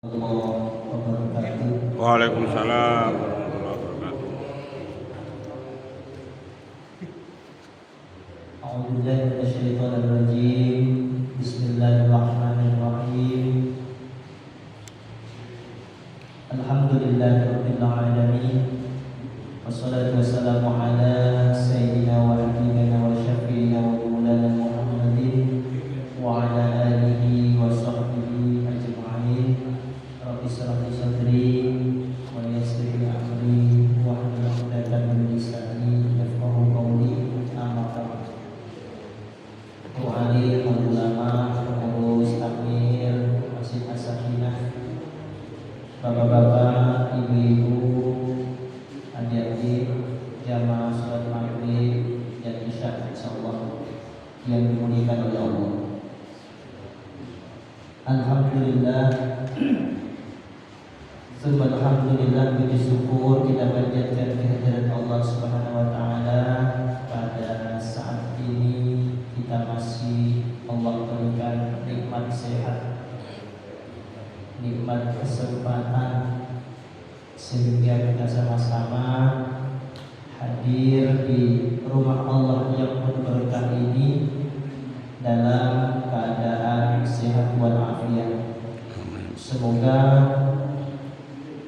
Waalaikumsalam warahmatullahi wabarakatuh. A'udzubillahi minasyaitonir rajim. Bismillahirrahmanirrahim. Alhamdulillahirabbil alamin. Wassalatu wassalamu ala sayyidina wa habibina wa syafiina wa maulana Muhammadin wa ala alihi wa sahbihi ajma'in. Rabbi shrah li sadri wa yassir li amri wahlul 'uqdatam min lisani yafqahu qawli. Amma ba'd. Wali ulama, pengurus takmir Masjid As-Sakinah, bapak-bapak, ibu-ibu, adik-adik, jamaah salat maghrib dan isya insyaallah yang dimuliakan oleh Allah. Alhamdulillah, alhamdulillah, puji syukur kita panjatkan kehadirat Allah Subhanahu wa taala. Pada saat ini kita masih Allah berikan nikmat sehat, nikmat kesempatan, sehingga kita sama-sama hadir di rumah Allah yang penuh berkah ini dalam keadaan sehat walafiat. Semoga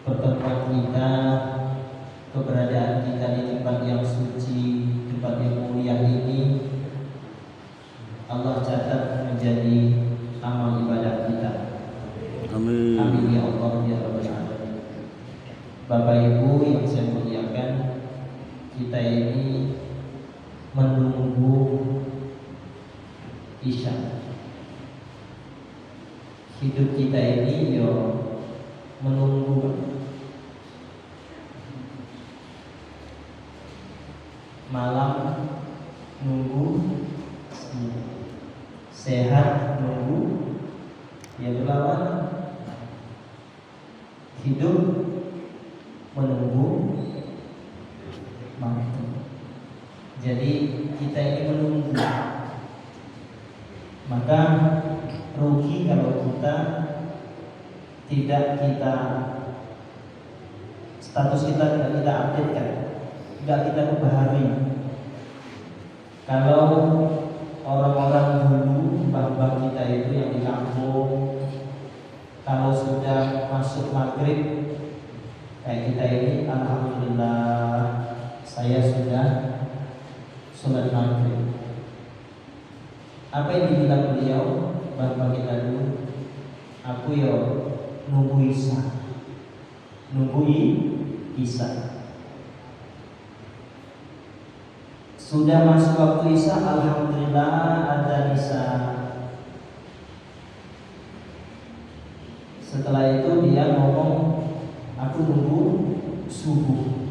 pertemuan kita, keberadaan kita di tempat yang suci, tempat yang mulia ini, Allah catat menjadi amal ibadah kita. Amin. Amin ya Allah ya Rabbal alamin. Bapak Ibu yang saya muliakan, kita ini menunggu Isya. Hidup kita ini menunggu malam, nunggu sehat, nunggu berlawan, hidup menunggu mati. Jadi kita ini menunggu. Maka rugi kalau kita tidak status kita tidak kita updatekan, tidak kita perbaharui. Kalau orang-orang dulu, mbah-mbah kita itu yang di kampung, kalau sudah masuk maghrib kayak kita ini, alhamdulillah saya sudah sholat maghrib. Apa yang dibilang beliau, mbah-mbah kita dulu? Aku nunggu Isya, nunggu Isya. Sudah masuk waktu Isya, alhamdulillah ada Isya. Setelah itu dia ngomong, aku nunggu subuh.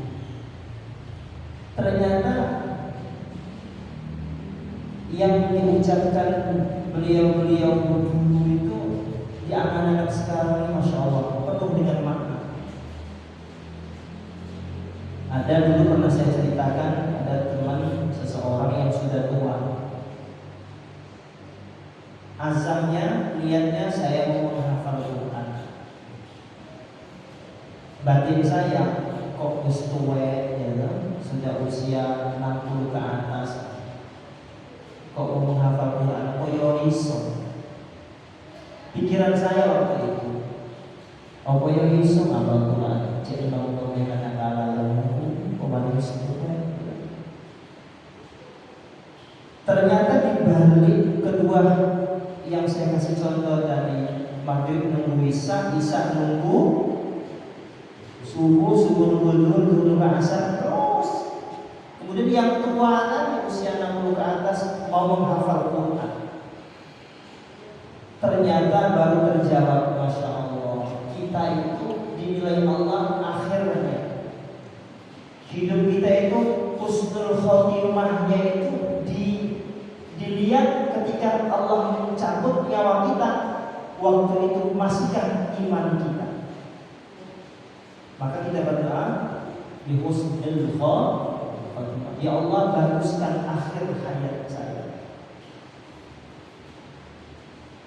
Ternyata yang diucapkan beliau-beliau dulu itu di anak-anak sekarang ini, masya Allah, penuh dengan makna. Ada dulu pernah saya ceritakan, ada teman seseorang yang sudah tua. Azamnya, niatnya saya mau menghafal Quran. Batin saya kok tua sudah usia 60 ke atas, kok mau menghafal Quran, kok iso. Pikiran saya waktu itu, apa iso menghafal Quran, cek nong-nong yang kata-kata ternyata di balik kedua yang saya kasih contoh tadi, maghrib nunggu Isya, Isya nunggu subuh, subuh nunggu nunggu asar, terus kemudian yang tua tadi usia 60 ke atas mau menghafal Quran. Ternyata baru terjawab, masya Allah, kita itu dinilai Allah akhirnya. Hidup kita itu husnul khotimahnya itu dilihat ketika Allah mencabut nyawa kita. Waktu itu masihkah iman kita? Maka kita berdoa di husnul khotimah, ya Allah baguskan akhir hayat saya.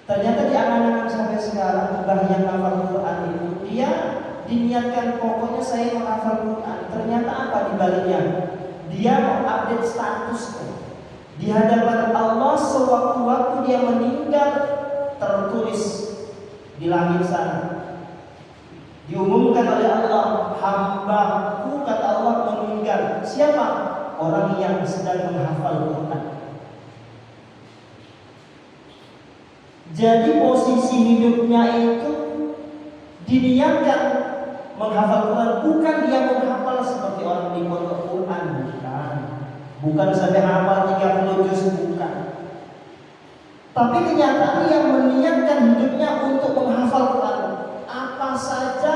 Ternyata di anak-anak sampai sekarang mbah yang hafal Quran itu dia diniatkan pokoknya saya menghafal Quran. Ternyata apa di baliknya? Dia mengupdate statusnya di hadapan Allah sewaktu-waktu dia meninggal, tertulis di langit sana. Diumumkan oleh Allah, hambaku kata Allah meninggal. Siapa? Orang yang sedang menghafal Quran. Jadi posisi hidupnya itu diniatkan menghafal Quran, bukan dia menghafal seperti orang di pondok Quran, bukan sampai hafal 30 juz, bukan. Tapi kenyataan yang meniatkan hidupnya untuk menghafal Quran, apa saja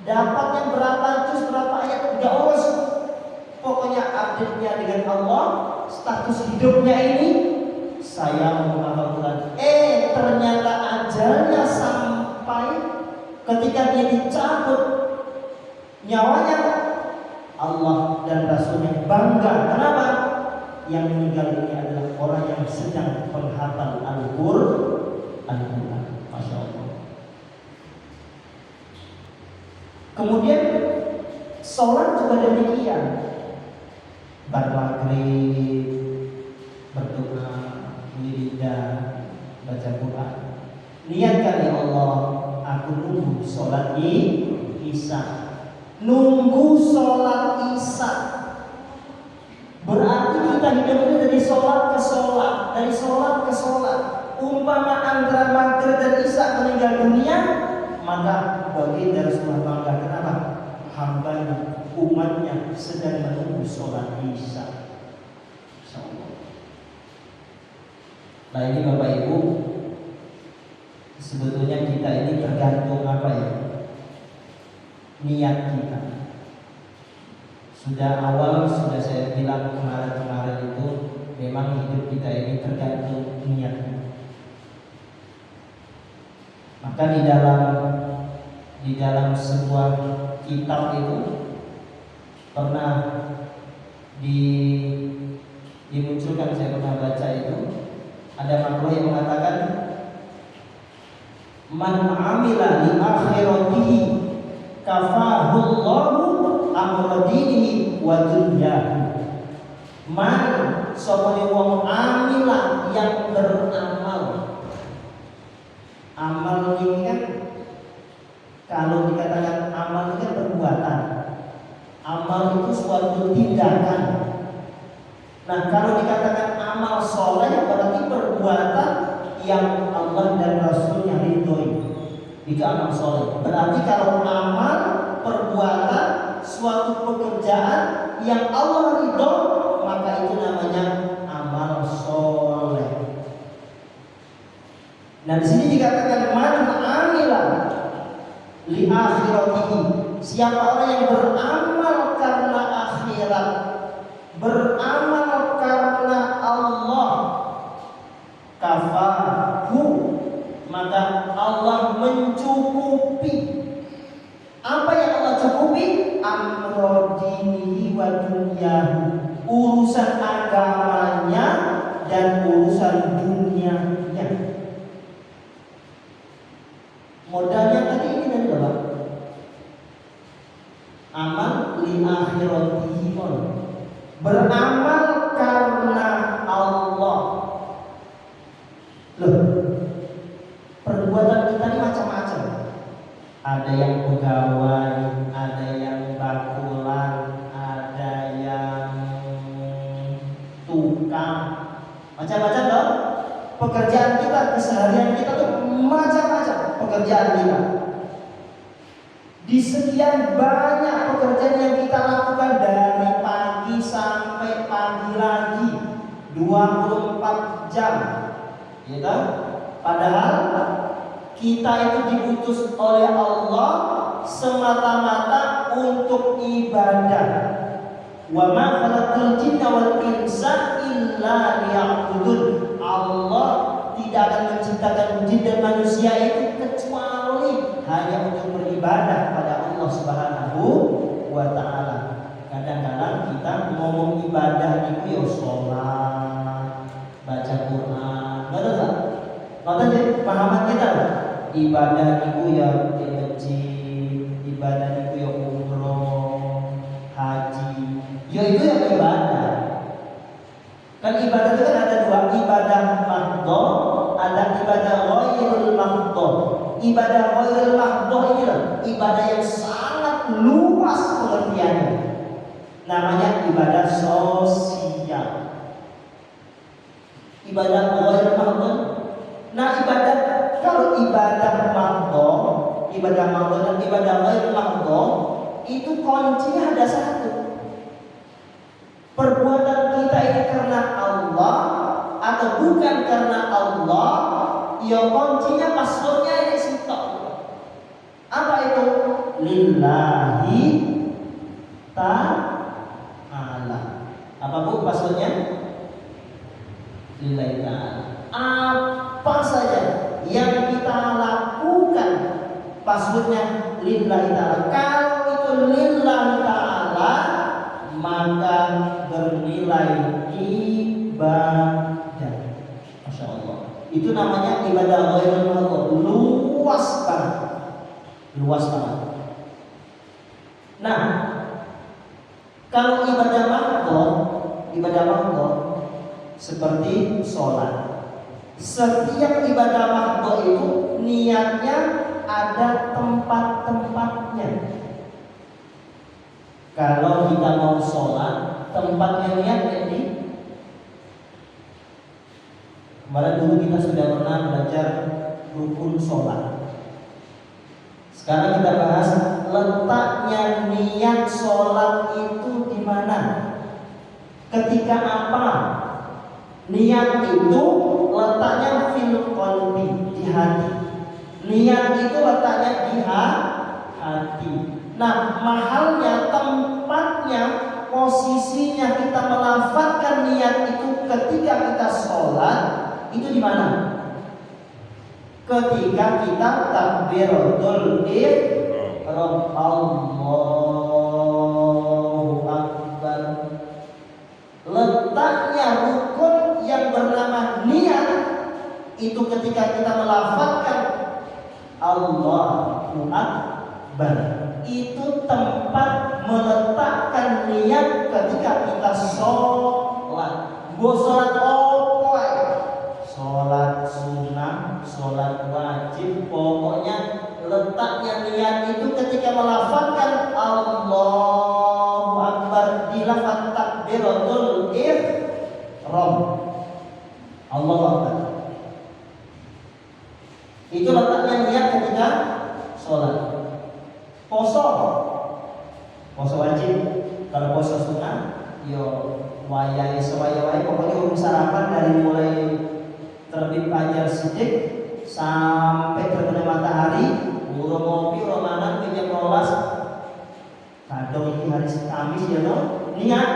dapatnya berapa juz, berapa ayat, enggak urus. Pokoknya update-nya dengan Allah, status hidupnya ini saya menghafal Quran. Ternyata ajalnya sampai ketika dia dicabut nyawanya, Allah dan Rasulnya bangga. Kenapa? Yang meninggal ini adalah orang yang sedang menghafal Al-Quran. Masya Allah. Kemudian sholat juga demikian. Maghrib, berdoa, wiridan, baca Quran. Niatkan ya Allah, aku nunggu sholat Isya. Nunggu sholat Isya berarti kita hidup ini dari sholat ke sholat, dari sholat ke sholat. Umpama antara maghrib dan Isya meninggal dunia, maka baginda Rasulullah bangga. Kenapa? Hambanya, umatnya sedang menunggu sholat Isya. Nah ini Bapak Ibu, sebetulnya kita ini tergantung apa ya? Niat kita. Sudah saya bilang kemarin itu, memang hidup kita ini tergantung niatnya. Maka di dalam sebuah kitab itu pernah dimunculkan, saya pernah baca itu, ada makhluk yang mengatakan man amila li akhiratihi kafahullahu amra dinihi wa dunyahu. Man sapa wong amila yang beramal. Amal ini kan, kalau dikatakan amal itu kan perbuatan. Amal itu suatu tindakan. Nah, kalau dikatakan amal soleh berarti perbuatan yang Allah dan Rasulnya ridhoi. Itu amal soleh. Berarti kalau amal perbuatan suatu pekerjaan yang Allah ridho, maka itu namanya amal soleh. Nah, di sini dikatakan man amila li akhiratihi. Siapa orang yang beramal karena akhirat, beramal karena Allah, kafahu, maka Allah mencukupi. Apa yang Allah cukupi? Amro dinihi wa dunyahu, urusan agamanya dan urusan dunianya. Modalnya tadi ini dari apa? Amal li akhiratihi, beramal karena Allah. Loh, perbuatan kita ini macam-macam. Ada yang pegawai, ada yang bakulan, ada yang tukang, macam-macam loh. Pekerjaan kita, keseharian kita tuh macam-macam pekerjaan kita. Di sekian banyak pekerjaan yang kita lakukan dari pagi sampai pagi lagi, 24 jam, gitu. Padahal kita itu diutus oleh Allah semata-mata untuk ibadah. Wa ma khalaqal jinna wal insa illa liya'budun. Allah tidak akan menciptakan jin dan manusia itu kecuali hanya untuk beribadah pada Allah Subhanahu wa taala. Kadang-kadang kita ngomong ibadah itu ya sholat, baca Quran, betul tak? Nonton jadi pahaman kita. ibadah niku ya di masjid, ibadah niku ya umroh, haji. Ya itu yang ibadah. Kan ibadah itu kan ada dua, ibadah mahdhah, ada ibadah ghairul mahdhah. Ibadah ghairul mahdhah ini loh, ibadah yang sangat luas pengertiannya. Namanya ibadah sosial. Ibadah ghairul mahdhah. Nah, kalau ibadah mahdhah, ibadah mahdhah dan ibadah ghairul mahdhah itu kuncinya ada satu. Perbuatan kita ini karena Allah atau bukan karena Allah, ya kuncinya passwordnya ini sitok. Apa itu? Lillahi ta'ala. Apa bu passwordnya? Lillahi ta'ala. Apa saja yang kita lakukan passwordnya lillahi ta'ala. Kalau itu lillahi ta'ala, maka bernilai ibadah. Masya Allah. Itu namanya ibadah ghairul mahdhah. Luas banget. Luas banget. Nah, kalau ibadah mahdhah seperti sholat. Setiap ibadah mahdhah itu niatnya ada tempat-tempatnya. Kalau kita mau sholat, tempatnya niat jadi. Kemarin dulu kita sudah pernah belajar rukun sholat. Sekarang kita bahas letaknya niat sholat itu di mana. Ketika apa? Niat itu letaknya fil qalbi, di hati. Niat itu letaknya di hati. Nah, mahalnya tempatnya, posisinya kita melafazkan niat itu ketika kita sholat itu di mana? Ketika kita takbiratul ihram, Allahu Akbar. Letaknya rukun yang bernama niat itu ketika kita melafazkan Allahu Akbar. Itu tempat meletakkan niat ketika kita sholat. Gua sholat opo? Sholat sunnah, sholat wajib, pokoknya letaknya niat itu ketika melafazkan Allahu Akbar di lafaz takbiratul ihram. Allahu Akbar. Itu letaknya niat ketika sholat. Poso wajib. Kalau poso sunnah, yo wayai sewaya-waya, pokoknya urung sarapan dari mulai terbit fajar sidik sampai terbenam matahari, urung ngopi, urung mangan, jam 12. Kadang ini hari Kamis ya no, niat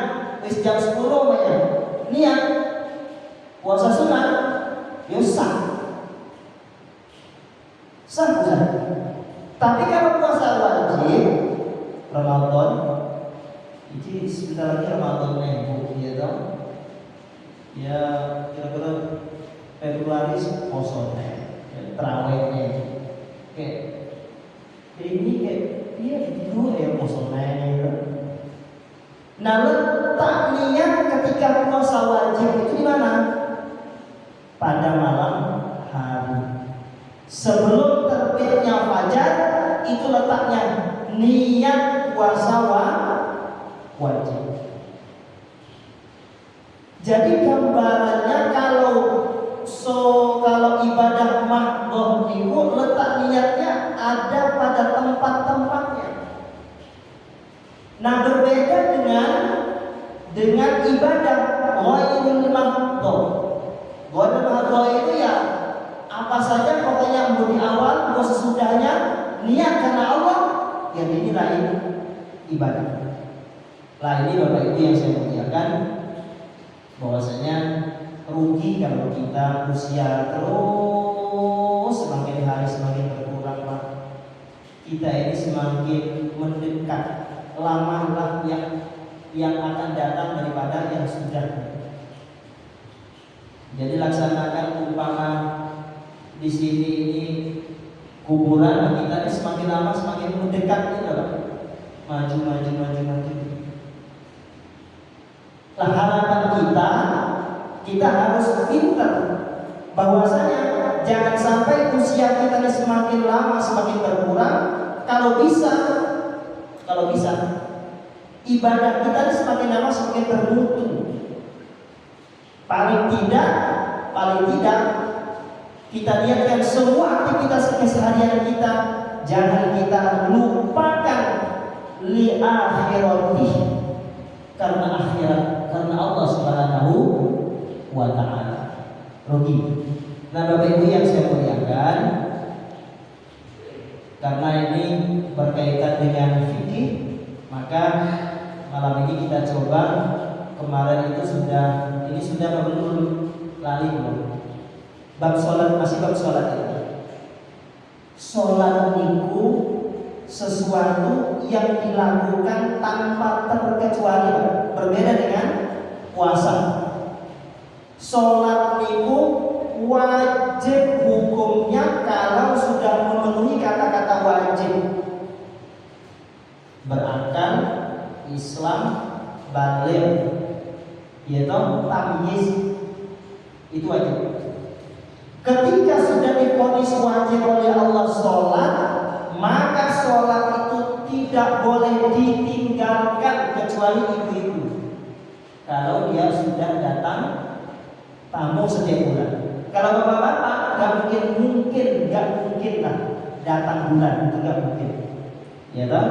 wis jam 10 ya. Niat puasa sunnah, yo sah. Tapi kalau puasa wajib Ramadan, ini sebentar lagi Ramadan nih, ya dong. Ya kira-kira Februari puasa nih, terawihnya. Kayak ini kayak iya itu ya puasa nih. Nah, letak niat ketika puasa wajib itu di mana? Pada malam hari. Sebelum terbitnya fajar itu letaknya niat puasa wajib. Jadi gambarannya kalau ibadah mahdhah itu letak niatnya ada pada tempat-tempatnya. Nah, berbeda dengan ibadah ghairul mahdhah. Ghairul mahdhah itu ya apa saja pokoknya mau di awal mau sesudahnya niat karena Allah ya dinilai ibadah. Lah ini Bapak Ibu yang saya muliakan, bahwasanya rugi kalau kita usia terus semakin hari semakin berkurang Pak. Kita ini semakin mendekat, lamalah yang akan datang daripada yang sudah. Jadi laksanakan umpama di sini ini Kuburan kita ini semakin lama semakin mendekat gitu loh. Maju. Nah, harapan kita harus pintar bahwasanya jangan sampai usia kita ini semakin lama semakin berkurang. Kalau bisa ibadah kita ini semakin lama semakin bermutu. Paling tidak kita lihatkan semua aktivitas keseharian kita, jangan kita lupakan li akhirati, karena akhirat, karena Allah Subhanahu wa taala. Rugi. Nah, Bapak Ibu yang saya muliakan, karena ini berkaitan dengan fikih, maka malam ini kita coba. Kemarin itu sudah belum lali belum? Bab sholat, masih bab sholat ya. Sholat niku sesuatu yang dilakukan tanpa terkecuali, berbeda dengan puasa. Sholat niku wajib hukumnya kalau sudah memenuhi kata-kata wajib. Berakal, Islam, baligh, yaitu tamyiz, itu wajib. Ketika sudah divonis wajib oleh Allah sholat, maka sholat itu tidak boleh ditinggalkan kecuali ibu-ibu. Kalau dia sudah datang tamu setiap bulan. Kalau bapak-bapak nggak mungkin lah datang bulan, itu nggak mungkin. Ya kan?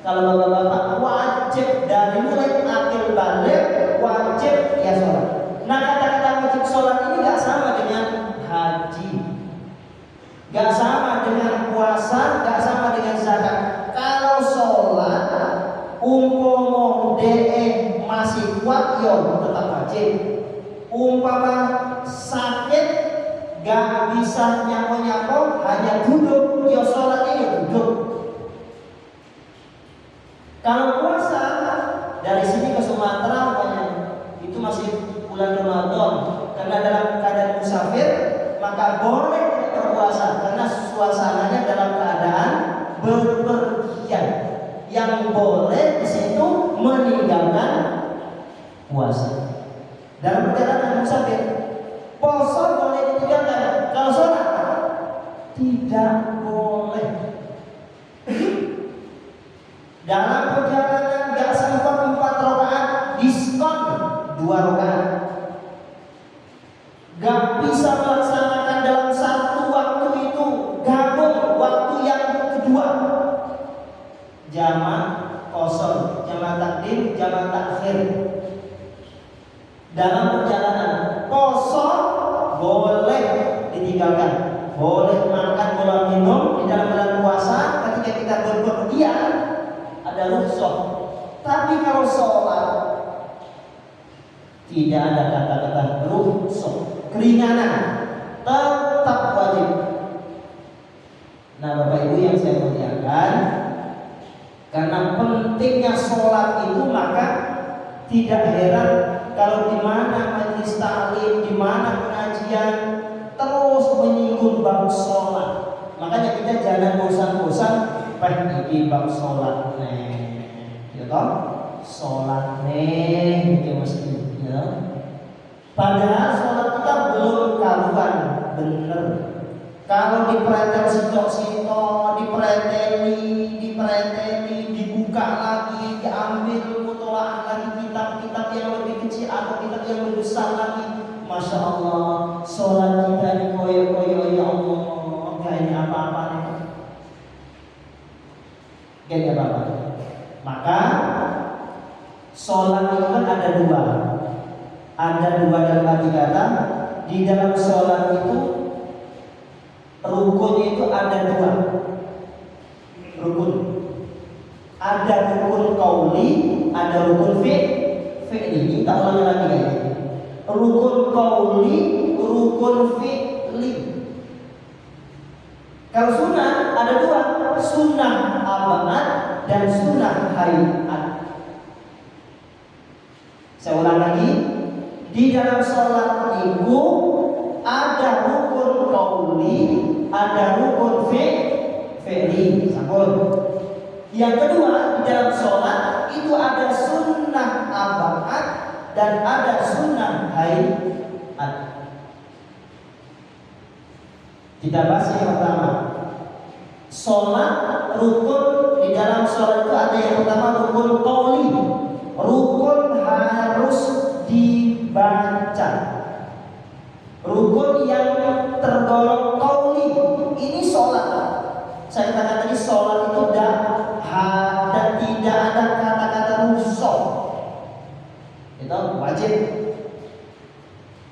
Kalau bapak-bapak wajib dari mulai akil balik wajib ya sholat. Nah, kata-kata wajib sholat ini nggak sama dengan haji, nggak sama dengan puasa, nggak sama dengan zakat. Kalau sholat umpomo masih kuat, yo tetap wajib. Umpama sakit gak bisa nyapo hanya duduk, yo sholatnya ya duduk. Kalau puasa dari sini ke Sumatera itu masih bulan Ramadan, karena dalam keadaan musafir maka boleh berpuasa karena suasananya dalam keadaan bepergian. Yang boleh di situ meninggalkan puasa. Dalam perjalanan musafir, poso boleh ditinggalkan. Kalau sholat tidak boleh. Dalam perjalanan gak sempat 4 rakaat, diskon 2 rakaat. Gak bisa melaksanakan dalam satu waktu itu, gabung waktu yang kedua. Jamak kosong, jamak takdim, jamak takhir. Dalam perjalanan kosong boleh ditinggalkan, boleh makan, boleh minum di dalam bulan puasa. Ketika kita berpergian ada rukhsah. Tapi kalau sholat tidak ada kata-kata rukhsah, keringanan, tetap wajib. Nah, Bapak Ibu yang saya muliakan, karena pentingnya sholat itu, maka tidak heran kalau di mana majelis taklim, di mana pengajian terus menyinggung bab sholat. Makanya kita jangan bosan-bosan iki bab sholat ya toh, sholat itu mesti ya. Padahal sholat kita belum karuan bener. Kalau dipretel sitok-sitok, dipreteli, dibuka lagi, diambil mutolaah lagi kitab-kitab yang lebih kecil atau kitab yang lebih besar lagi, masya Allah, sholat kita ini koyo-koyo, ya Allah, gak ini apa-apa nih. Gak apa-apa. Maka sholat itu kan ada dua. Ada dua dalam arti kata. Di dalam sholat itu rukunnya itu ada dua. Rukun. Ada rukun qauli, ada rukun fi'li. Kita ulangi lagi ya. Rukun qauli, rukun fi'li. Kalau sunnah ada dua, sunnah amanat dan sunnah hayat. Saya ulang lagi, di dalam sholat itu ada rukun qauli, ada rukun fi'li, sampun. Yang kedua, di dalam sholat itu ada sunnah abad dan ada sunnah hayat. Kita bahas yang pertama. Sholat rukun, di dalam sholat itu ada yang pertama rukun qauli. Rukun harus dibaca. Rukun yang tergolong qauli. Ini sholat. Saya katakan tadi sholat itu dan tidak ada kata-kata rusak. Itu wajib.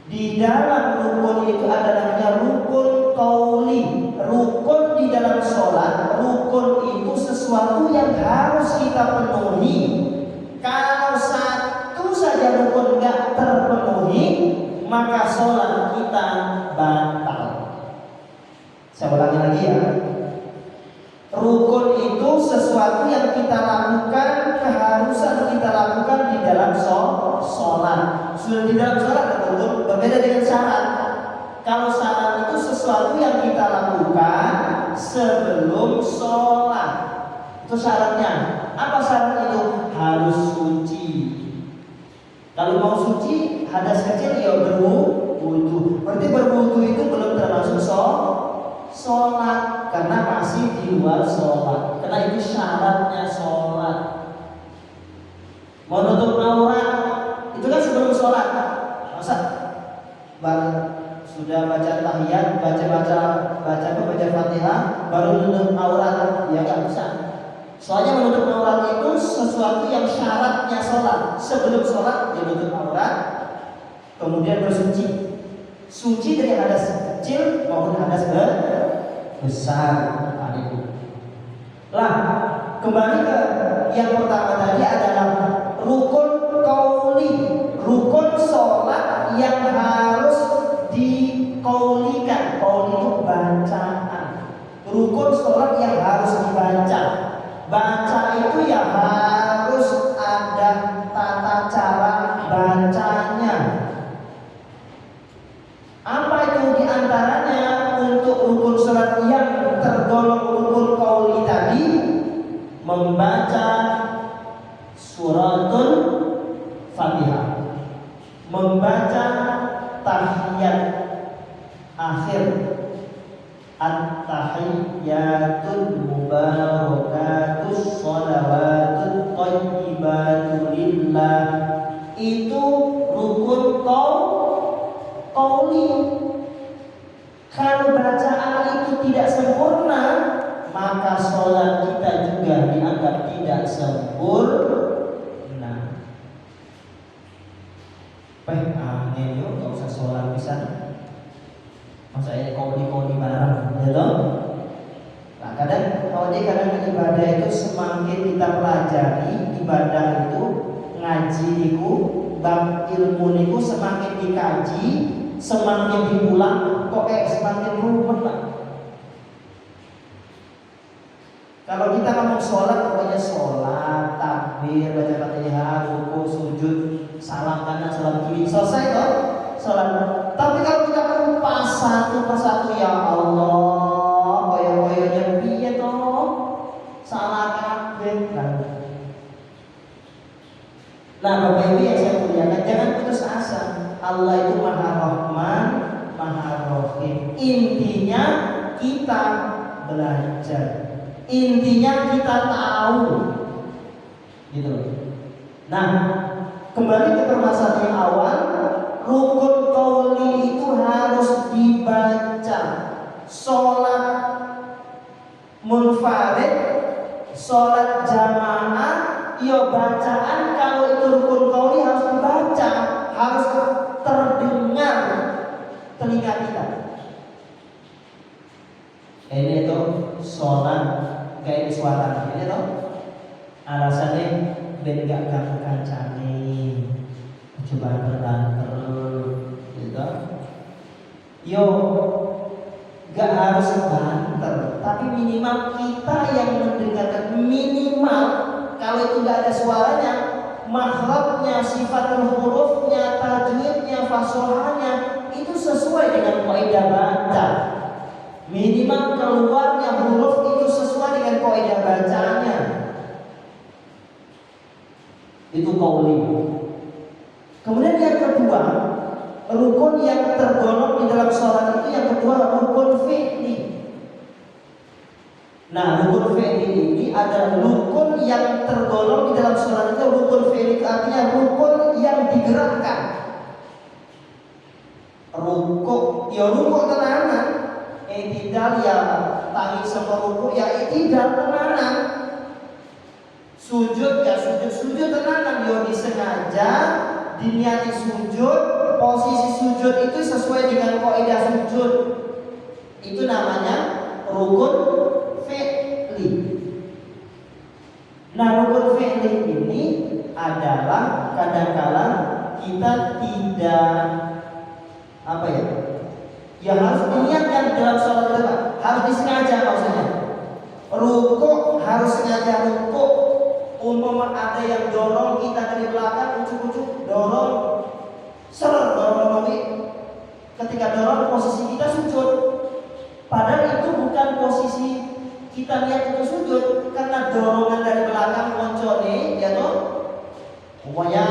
Di dalam rukun itu ada namanya rukun qauli. Rukun di dalam sholat, rukun itu sesuatu yang harus kita penuhi. Kalau satu saja rukun nggak terpenuhi, maka sholat kita batal. Saya ulangi lagi ya. Rukun itu sesuatu yang kita lakukan, keharusan kita lakukan di dalam sholat. Sudah di dalam sholat rukun, berbeda dengan syarat. Kalau syarat itu sesuatu yang kita lakukan sebelum sholat. Itu syaratnya. Apa syarat itu? Harus suci. Kalau mau suci, hadas kecil ya berwudu. Berarti berwudu itu belum termasuk sholat karena masih di luar sholat. Karena itu syaratnya sholat. Menutup aurat itu kan sebelum sholat. Masa sudah baca tahiyat, baca Fatihah, baru menutup aurat, ya nggak bisa. Soalnya menutup aurat itu sesuatu yang syaratnya sholat. Sebelum sholat dia menutup aurat, kemudian bersuci. Suci dari hadas kecil maupun hadas besar. Lah, kembali ke yang pertama tadi adalah rukun qauli, rukun sholat yang harus dikaulikan. Qauli itu bacaan. Rukun sholat yang harus dibaca. Baca itu ya harus ada tata cara bacanya. Apa itu diantaranya untuk rukun sholat yang tergolong rukun qauli tadi? Membaca suratul Fatihah, membaca tahiyat akhir, at-tahiyyatul mubarakatus sholawatut thayyibatu lillah. Itu rukun qauli. Kalau bacaan itu tidak sempurna, maka sholat kita juga dianggap tidak sempurna. Angin yuk, gak usah sholat bisa. Masa ini qauli bareng, ya toh? Nah, kadang ibadah itu semakin kita pelajari, ibadah itu ngaji itu, bab ilmu itu semakin dikaji, semakin diulang, kok semakin rumit lah. Kalau kita ngomong sholat, pokoknya sholat, takbir, baca Fatihah, ruku, sujud, salam kanan, salam kiri, selesai toh sholat. Tapi kalau kita kupas satu persatu, ya Allah, koyo-koyonya piye toh, salah kabeh kan. Nah, Bapak Ibu yang saya muliakan, jangan putus asa. Allah itu Maha Rahman, Maha Rahim. Intinya kita belajar. Intinya kita tahu, gitu loh. Nah, kembali ke permasalahan yang awal, rukun qauli itu harus dibaca. Sholat munfarid, sholat jamaah, ya bacaan kalau itu rukun qauli harus dibaca, harus terdengar telinga kita. Ini tuh sholat kayak suara ini tuh alasannya ben gak ganggu kancane, coba berdanter gitu. Yo gak harus banter, tapi minimal kita yang mendengarkan, minimal kalau itu gak ada suaranya, makhrajnya, sifatul hurufnya, tajwidnya, fasohanya itu sesuai dengan kaidah baca. Minimal keluarnya huruf itu sesuai dengan kaidah bacaannya. Itu qauli. Kemudian yang kedua, rukun yang tergolong di dalam sholat itu yang kedua rukun fi'li. Nah, rukun fi'li ini adalah rukun yang tergolong di dalam sholat itu rukun fi'li, artinya rukun yang digerakkan. Rukuk, ya rukuk tenanan, tidak ya tangi sama rukuk ya tidak tenanan. Sujud ya sujud tenanan, ya disengaja diniati sujud, posisi sujud itu sesuai dengan kaidah sujud. Itu namanya rukun fi'li. Nah, rukun fi'li ini adalah kadang-kala kita tidak ya harus diniatkan dalam sholat kita, harus disengaja maksudnya. Rukuk harus sengaja rukuk. Umpama ada yang dorong kita dari belakang, ucuk-ucuk dorong, dorong. Ketika dorong posisi kita sujud. Padahal itu bukan posisi kita lihat itu sujud, karena dorongan dari belakang koncone, ya toh. Pokoknya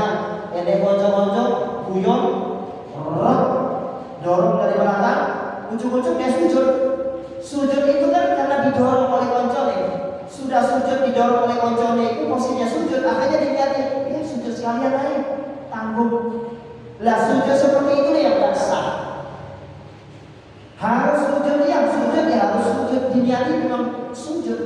ele konco-konco guyon, dorong dari belakang, ucuk-ucuk dia sujud. Sujud itu kan karena didorong oleh koncone. Sudah sujud didorong oleh koncone itu posisinya sujud, akhirnya dilihatin, ya sujud sekalian aja, tanggung. Lah sujud seperti itu yang tidak sah. Harus sujud ya harus sujud diniati memang sujud.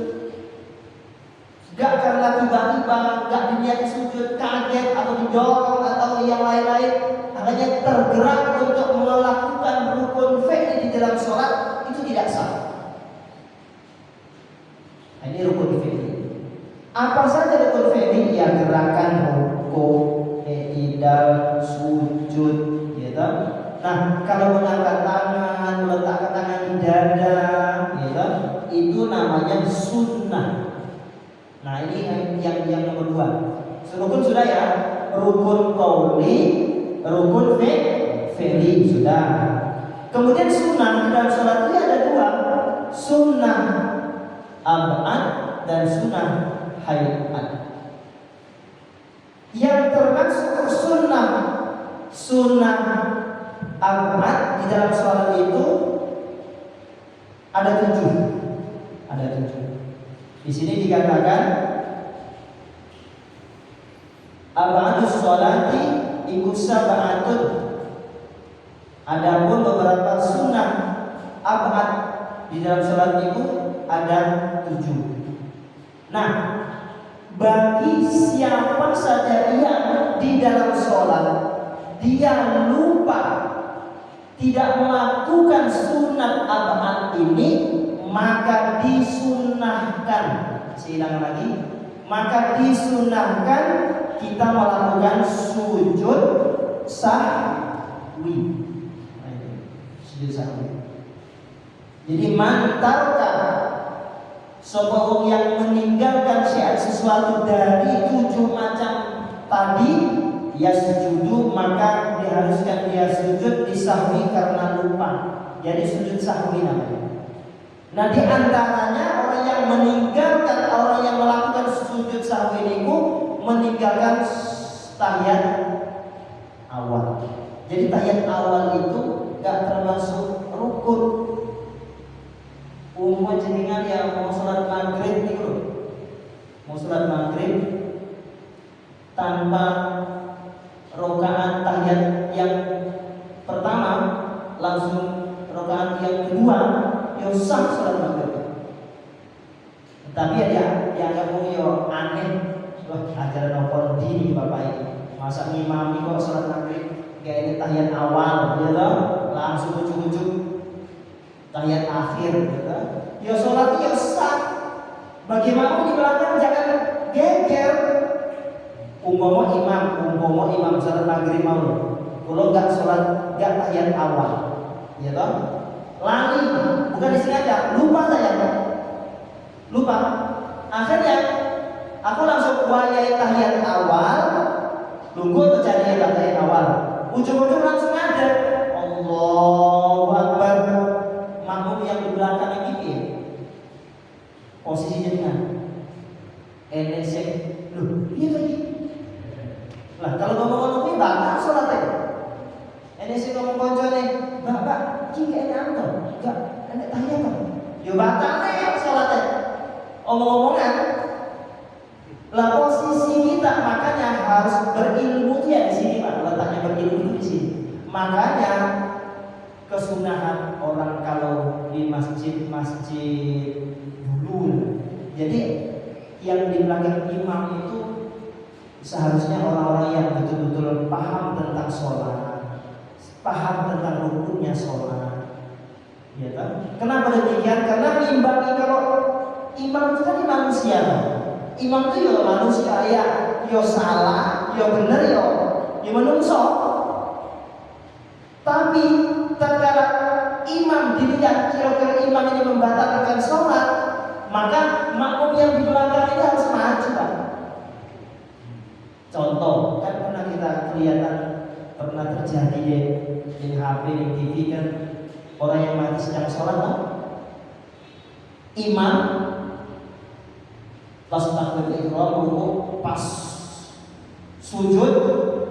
Gak karena tiba-tiba gak diniati sujud, kaget atau didorong atau yang lain-lain, akhirnya tergerak untuk melakukan rukun fi'li di dalam sholat, itu tidak sah. Nah, ini rukun fi'li. Apa saja rukun fi'li? Ya gerakan rukuk, i'tidal, sujud, gitu. Nah, kalau mengangkat tangan, meletakkan tangan di dada, gitu, itu namanya sunnah. Nah, ini yang nomor 2. Rukun sudah ya, rukun qauli, rukun fi'li sudah. Kemudian sunnah dalam sholat ini ada 2, sunnah ab'ad dan sunnah hay'at. Yang termasuk sunnah ab'ad di dalam sholat itu ada 7. Di sini dikatakan ab'adus sholati ikut sab'atun. Adapun beberapa sunnah ab'ad di dalam sholat itu ada 7. Nah, bagi siapa saja yang di dalam sholat dia lupa tidak melakukan sunat ab'ad ini, maka disunnahkan. Saya ulang lagi, maka disunnahkan kita melakukan sujud sahwi. Sujud sahwi. Jadi mantarkan seorang yang meninggalkan sesuatu dari 7 macam tadi, ya sujudu, maka diharuskan dia sujud di sahwi karena lupa. Jadi sujud sahwi namanya. Nah, di antaranya orang yang melakukan sujud sahwi itu meninggalkan tahiyat awal. Jadi tahiyat awal itu gak termasuk rukun. Umum jenengan yang mau sholat maghrib itu, mau sholat maghrib tanpa rokaat tahiyat yang pertama, langsung rokaat yang kedua, ya sah sholat maghrib. Tapi ya dianggap yo aneh, wah ajaran apa dini bapak ini, masa ngimami kok sholat maghrib kayak ini tahiyat awal, gitu, langsung ujung-ujung tahiyat akhir, gitu. Ya sholat ya sah. Bagaimana di belakang jangan geger. Umpama imam sholat maghrib mau, kalau nggak sholat nggak tahiyat awal, ya toh, lali, bukan disengaja, lupa saya, lupa. Akhirnya aku langsung wayai tahiyat awal, tunggu terjadi tahiyat awal, ujung-ujung langsung ada Allahu Akbar. Makmum yang di belakang masjidnya. Sing loh, iya lagi. Lah kalau ngomong kuwi batal salate. Sing ngomong koncone, "Mbak, iki kene anto, enggak enek tahiyat to." Yo batal nek salate. Omong-omongan. Lah posisi kita makanya harus berilmu ya di sini Pak. Letaknya berilmu di sini. Makanya kesunahan orang kalau di masjid-masjid dulu. Jadi yang di belakang imam itu seharusnya orang-orang yang betul-betul paham tentang sholat, paham tentang rukunnya sholat. Ya kan? Kenapa demikian? Karena imam kalau imam itu kan manusia. Imam itu ya manusia ya, yo salah, yo bener yo menungso. Tapi tatkala imam dilihat kira-kira imam ini membatalkan sholat, maka makmum yang di belakang ini harus maju Pak. Contoh kan pernah kita kelihatan pernah terjadi di HP di TV kan orang yang mati sedang sholat kan? Imam pas takbir ihram ruku pas sujud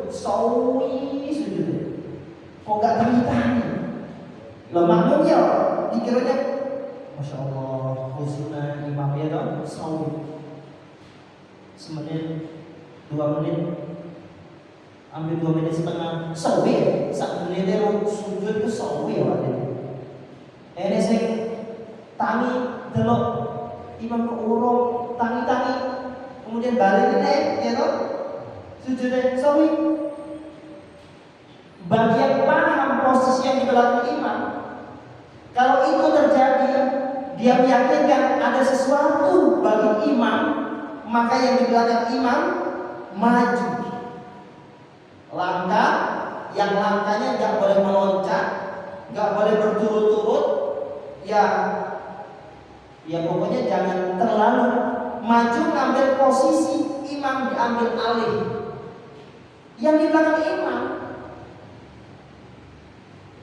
sawi sujud kok gak tani-tani lo makmum ya dikiranya Masya Allah khususnya imam ya dong sawi semenit 2 menit hampir 2 menit setengah sawi 1 menit itu sujud itu sawi ya Pak ini sing tani delok imam ke urung tangi-tangi kemudian balik ini ya toh sujudnya sorry bagian paham posisi yang di belakang imam kalau itu terjadi dia meyakinkan ada sesuatu bagi imam maka yang di belakang imam maju langkah yang langkahnya nggak boleh meloncat nggak boleh berturut-turut ya pokoknya jangan terlalu maju ngambil posisi imam diambil alih. Yang di belakang imam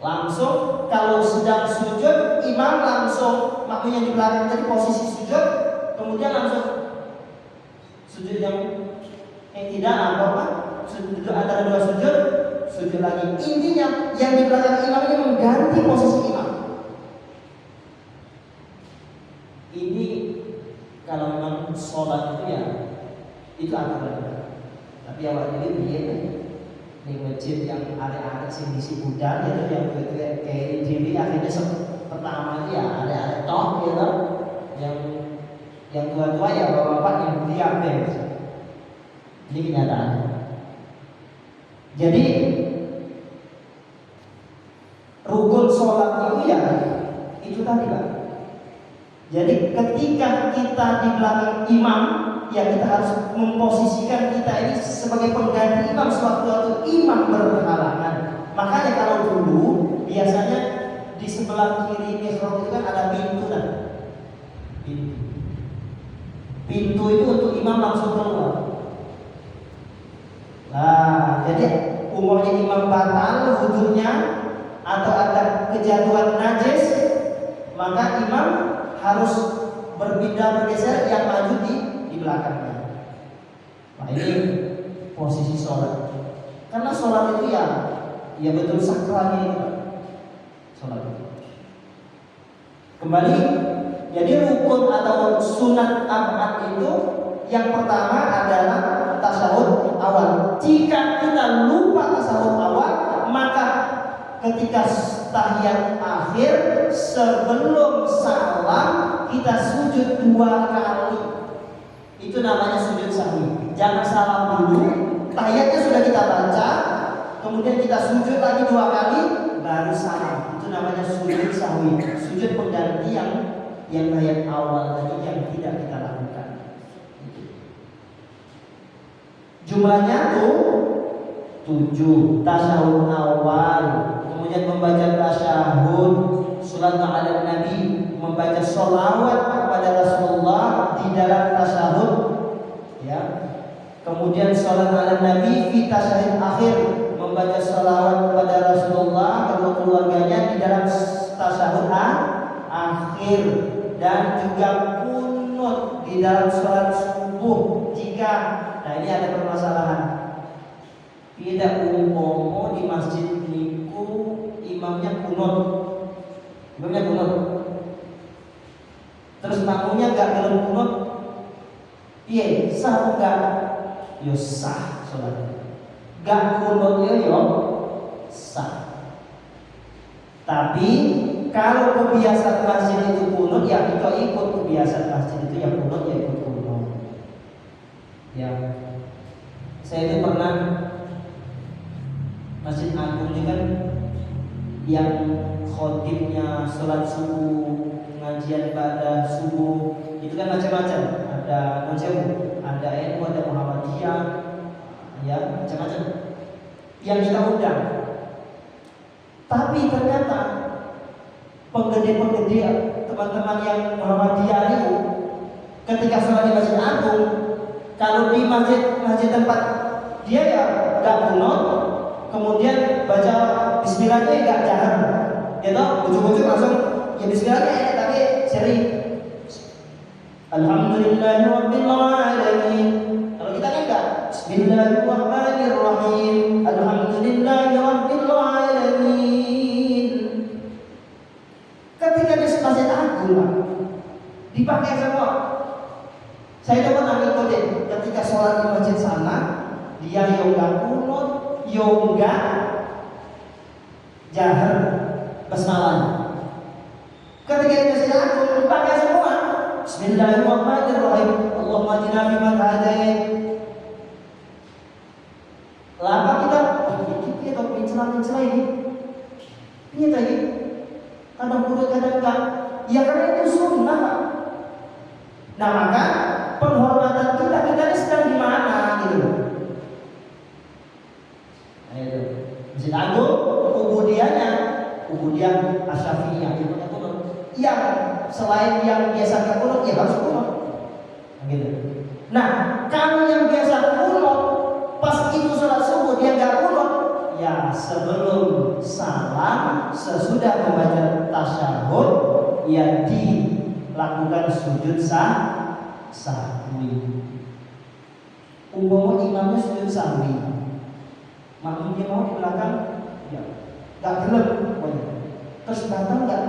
langsung kalau sedang sujud imam langsung makmum yang di belakang tadi posisi sujud kemudian langsung sujud yang tidak apa sujud antara 2 sujud lagi. Intinya yang di belakang imam ini mengganti posisi imam. Ini kalau memang sholat itu ya itu aturan. Tapi awal ini dia di masjid yang ada sing diisi budal itu yang kayak di akhirnya pertama itu ya ada toh gitu yang tua-tua ya bapak-bapak yang diambil. Ini kenyataan. Jadi rukun sholat itu ya itu tadi Pak. Jadi ketika kita di belakang imam, ya kita harus memposisikan kita ini sebagai pengganti imam sewaktu-waktu imam berhalangan. Makanya kalau dulu biasanya di sebelah kiri mihrab itu kan ada pintu kan. Pintu itu untuk imam langsung keluar. Nah, jadi umumnya imam batal wudhunya atau ada kejatuhan najis, maka imam harus bergeser yang maju di belakangnya. Nah ini posisi sholat. Karena sholat itu ya betul sakralnya itu sholat itu. Kembali, jadi rukun atau sunat abad itu yang pertama adalah tasyahud awal. Jika kita lupa tasyahud awal, maka ketika tahiyat akhir sebelum salam kita sujud 2 kali. Itu namanya sujud sahwi. Jangan salam dulu, tahiyatnya sudah kita baca, kemudian kita sujud lagi 2 kali baru salam. Itu namanya sujud sahwi. Sujud pengganti yang tahiyat awal tadi yang tidak kita lakukan. Jumlahnya tuh 7 tasyahud awal, kemudian membaca tasyahud, salat ala Nabi, membaca sholawat kepada Rasulullah di dalam tasyahud, ya. Kemudian salat ala Nabi fi tasyahud akhir, membaca sholawat kepada Rasulullah dan keluarganya di dalam tasyahud akhir, dan juga kunut kunut di dalam sholat subuh jika, nah ini ada permasalahan. Tidak umum di masjid niku imamnya kunut, terus makmumnya gak gelem kunut, iya sah enggak? Yo sah sholatnya. Gak kunut yo sah. Tapi kalau kebiasaan masjid itu kunut, ya kita ikut kebiasaan masjid itu, ya kunut ya ikut kunut. Ya, saya itu pernah Masjid Agung ini kan yang khotibnya sholat subuh, pengajian pada subuh itu kan macam-macam. Ada Nonsewu, ada NU, ada Muhammadiyah, ya macam-macam yang kita undang. Tapi ternyata penggede-penggede teman-teman yang Muhammadiyah itu ketika sholat di Masjid Agung, kalau di masjid tempat dia ya gak kunut, kemudian baca bismillahnya gak jahar, ya toh, ujung-ujung langsung ya bismillahnya tapi seri Alhamdulillahirabbil alamin. Kalau kita kan enggak, Bismillahirrahmanirrahim, Alhamdulillahirabbil alamin. Ketika di Masjid Agung dipakai semua. Saya coba ngikutin ketika sholat di masjid sana, dia yoga kunut, yoga jahar basmalah. Ketika di Masjid Agung dipakai semua. Bismillahirrahmanirrahim. Allahumma hdina fiman hadait. Lapa kita kita pincela ini. Ini tadi kadang kunut kadang enggak. Ya karena itu sunnah, Pak. Nah maka penghormatan kita ini sedang di mana gitu. Nah itu Masjid Agung ubudiyah asy-Syafi'iyah itu yang selain yang biasa kunut ya harus kunut. Gitu. Nah, kalau yang biasa kunut pas itu sholat subuh dia nggak kunut, ya sebelum salam sesudah membaca tasyahud ya dilakukan sujud sahwi. Umpama imamnya sujud sahwi, makmumnya mau di belakang, ya nggak gelap, terus datang nggak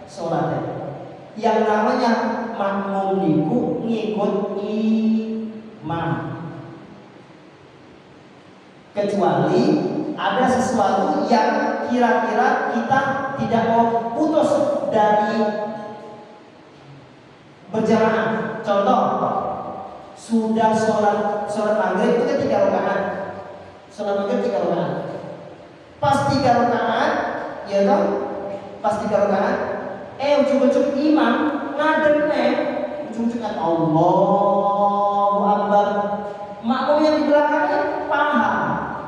sholatnya. Yang namanya makmum niku ngikut imam, kecuali ada sesuatu yang kira-kira kita tidak mau putus dari berjamaah. Contoh, sudah sholat maghrib itu 3 rakaat, sholat maghrib 3 rakaat, pas 3 rakaat, ya toh, pas 3 rakaat, ujung-ujung imam ngadeg ujung-ujung Allahu Akbar. Makmum yang di belakangnya paham,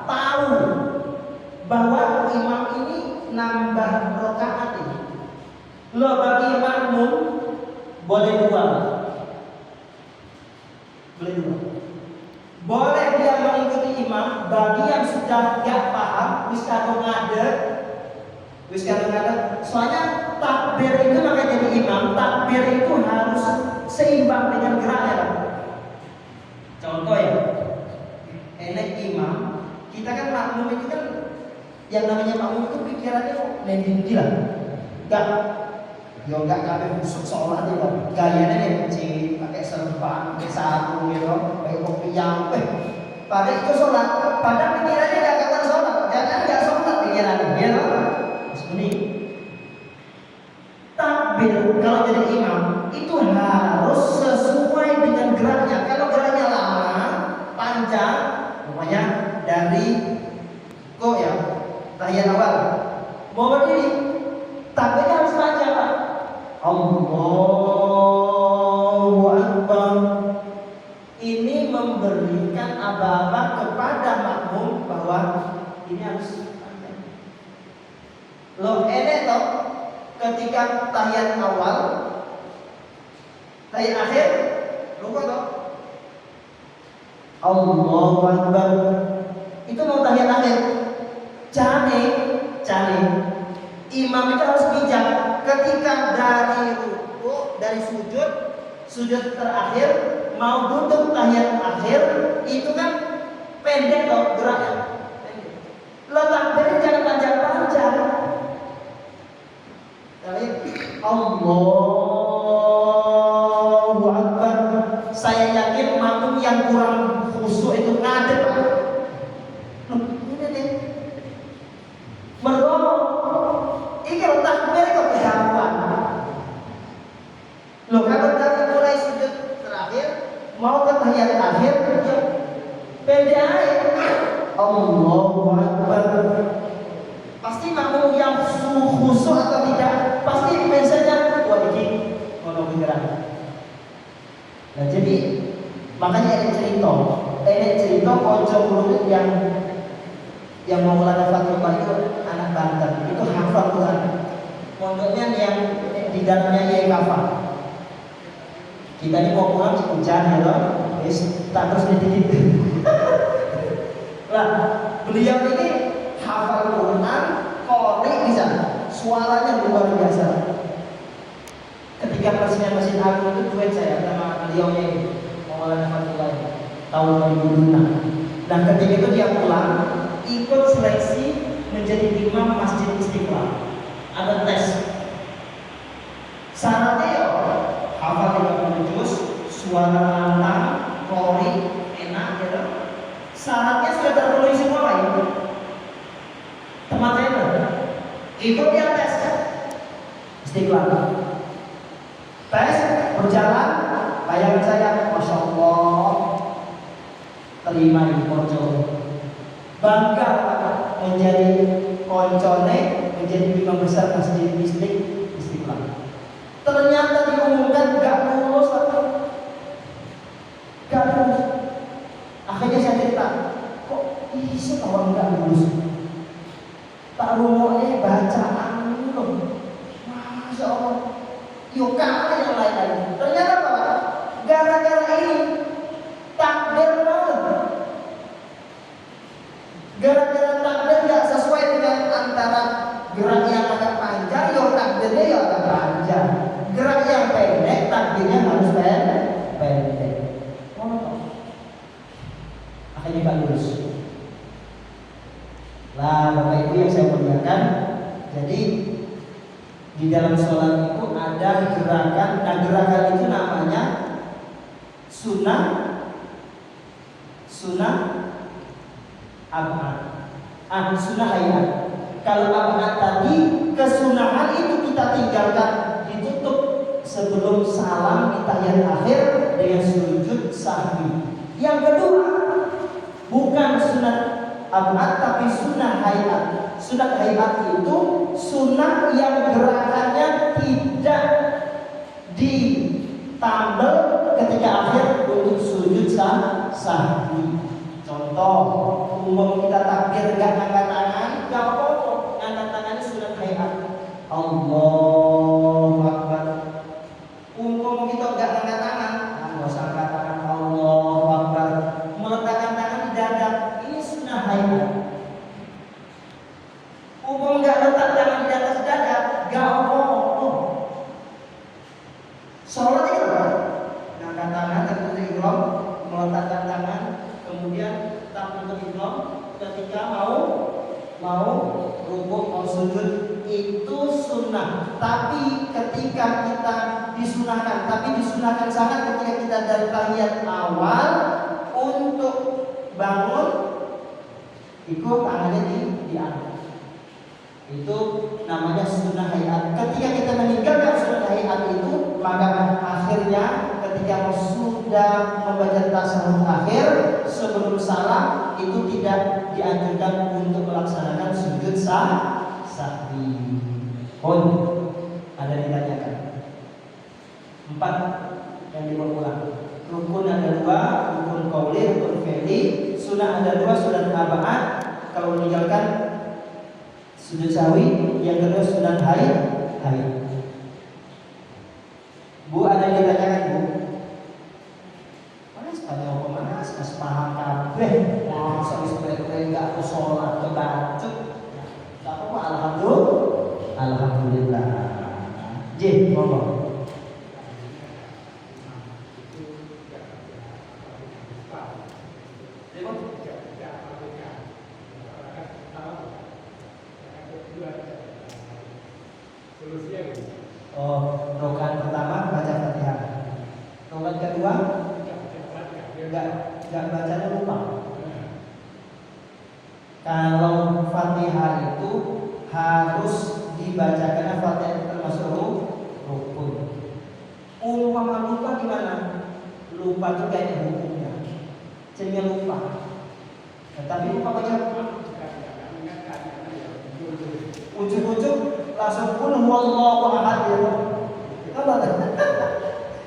tahu bahwa imam ini nambah rakaat ini. Lo bagi makmum boleh dua. Boleh dia mengikuti imam. Bagi yang sudah gak paham, wis kadung ngadeg. Soalnya takbir itu makanya jadi imam. Takbir itu harus seimbang dengan geraknya. Contoh ya, enek imam, kita kan makmum itu kan yang namanya makmum itu pikirannya landing gila. Enggak kabeh busuk sholat ya, gayanya nih kecil, pakai serban, pakai sarung gitu, pakai kopi yang pada itu sholat, pada pikirannya enggak kata sholat, jangan enggak sholat pikirannya, gitu. Ini takbir kalau jadi imam itu harus sesuai dengan geraknya. Kalau geraknya lama, panjang, pokoknya dari kok ya tahiyat awal mau berdiri, takbirnya harus panjang, Pak. Allahu Akbar. Ini memberikan aba-aba kepada makmum bahwa ini harus panjang. Loh enek toh ketika tahiyat awal, tahiyat akhir, lupa toh Allahu Akbar. Itu mau tahiyat akhir. Jane imam itu harus bijak ketika dari ruku, dari sujud sujud terakhir mau duduk tahiyat akhir itu kan pendek loh geraknya. Lo takbir jangan panjang-panjang. Kali Allahu Akbar. Saya yakin makmum yang kurang khusyuk itu ngadep. Ini deh. Mergo iki lo takbir kok kejamuan. Lo kalau dari mulai sujud terakhir mau ke tahiyat akhir pendek aja. Allahu Akbar. Pasti makmum yang khusyuk atau tidak pasti biasanya wah ini ono gerak. Nah jadi makanya ada cerita konco murid yang mau mulai Fatwa itu anak Banten itu hafal Quran. Pondoknya yang di dalamnya Yai Kafa. Kita ini mau pulang hujan ya loh, tak terus dikit. Nah, beliau ini hafal Quran, qori bisa, suaranya luar biasa. Ketika Presiden Masjid Agung itu duet saya sama beliau ini, Maulana Fatullah tahun 2006. Dan ketika itu dia pulang, ikut seleksi menjadi imam Masjid Istiqlal. Ada tes. Syaratnya ya hafal 30 juz, suara lantang, qori, enak gitu. Syaratnya sudah terpenuhi semua Pak Ibu. Teman saya itu dia tes Istiqlal. Tes berjalan, bayangin saya, Masya Allah, terima ini konco. Bangga menjadi koncone, menjadi imam besar Masjid Istiqlal. Ternyata diumumkan gak lulus. Akhirnya saya cerita, kok bisa orang gak lulus? Tak rumornya bacaan loh. Masya Allah. Yuk kalah yang lain-lain. Ternyata apa? Gara-gara ini takbir banget. Gara-gara takbir gak sesuai dengan antara gerak yang agak panjang, ya takbirnya ya agak panjang. Gerak yang pendek, takbirnya harus pendek. Akhirnya gak lulus. Lah Bapak Ibu yang saya muliakan, jadi di dalam sholat itu ada gerakan. Nah gerakan itu namanya sunnah abad. Sunnah hayat. Kalau abad tadi kesunahan itu kita tinggalkan, ditutup sebelum salam di tahiyat akhir dengan sujud sahwi. Yang kedua bukan sunat abad tapi sunnah hayat. Sunnah hayat itu sunnah yang gerakannya tidak ditambal ketika akhir untuk sujud sahwi. Contoh, umum kita takbir gak angkat tangan, gak apa-apa. Angkat tangan sunnah hayat. Allahu Akbar. Umum kita gak angkat tangan, nggak usah angkat tangan. Allahu Akbar. Meletakkan tangan di dada, ini sunnah hayat. Umum gak letak tangan di atas dada, gak apa-apa. Sholat itu apa? Angkat tangan, takbiratul ihram, meletakkan tangan, kemudian takbiratul ihram ketika mau rukuk, mau sujud, itu sunnah. Tapi ketika kita disunahkan sangat ketika kita dari tahiyat awal untuk bangun, itu tangannya diangkat. Itu namanya sunnah hayat. Ketika kita meninggalkan sunnah hayat itu, maka akhirnya ketika sudah membaca tasyahud akhir sebelum salam itu tidak dianjurkan untuk melaksanakan sujud sahwi. Ada ditanyakan. 4 yang diulang. Rukun ada 2, rukun qauli, rukun fi'li. Sunnah ada 2, sunnah abad. Kalau meninggalkan sujud sahwi, yang kedua sunnah hayat. Bu, ada yang ditanyakan Bu? Mas tanya apa mas? Mas paham kabeh. Masa sebaik-baik gak aku sholat kebacut. Gak apa-apa, alhamdulillah. J, ngomong. Oh, rokaat pertama baca Fatihah. Rokaat kedua enggak bacanya lupa. Kalau Fatihah itu harus dibaca karena Fatihah itu termasuk rukun. Umpama lupa gimana? Lupa itu kayak hukumnya. Jadi lupa. Tapi lupa baca ujung-ujung langsung qul huwallahu ahad ya.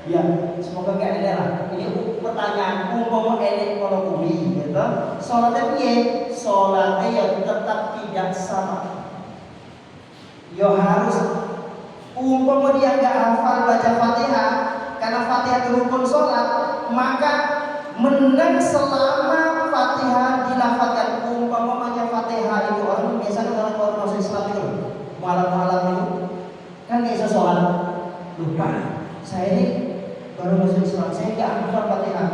Ya, semoga gak ada lah. Ini pertanyaan umpama enek kalau kuwi gitu. Salatnya piye? Salatnya ya tetap tidak sama. Ya harus umpama dia enggak hafal baca Fatihah karena Fatihah itu rukun salat, maka menang selama Fatihah dilafadzkan. Umpama baca Fatihah itu orang biasanya orang masuk Islam itu malam-malam itu kan biasa sholat lupa. Saya ini baru masuk Islam, saya nggak hafal Fatihah.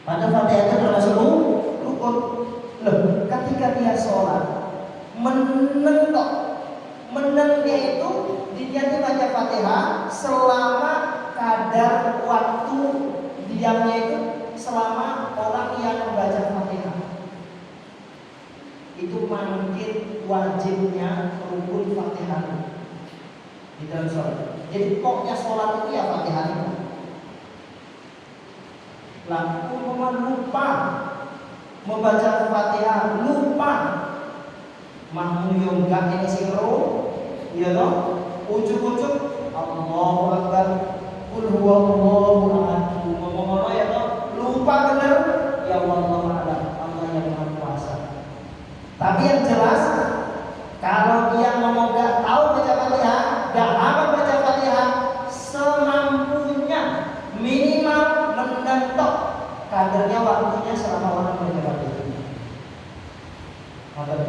Padahal Fatihah itu termasuk rukun. Loh, ketika dia sholat menengnya itu dia baca Fatihah selama kadar waktu diamnya itu selama orang yang membaca Fatihah itu makin wajibnya rukun Fatihah di dalam sholat. Jadi pokoknya sholat itu ya Fatihah itu. Lah, umpama lupa membaca Fatihah, lupa mahmum yang gak ini singro, ya toh, ujung-ujung Allahu Akbar, qul huwallahu ahad, ngomong ya toh, lupa bener, ya wallahu a'lam, Allah yang Maha Kuasa. Tapi yang jelas kalau dia ngomong gak tahu baca Fatihah, gak hafal baca Fatihah, semampunya minimal menentok kadarnya waktunya selama orang baca Fatihah.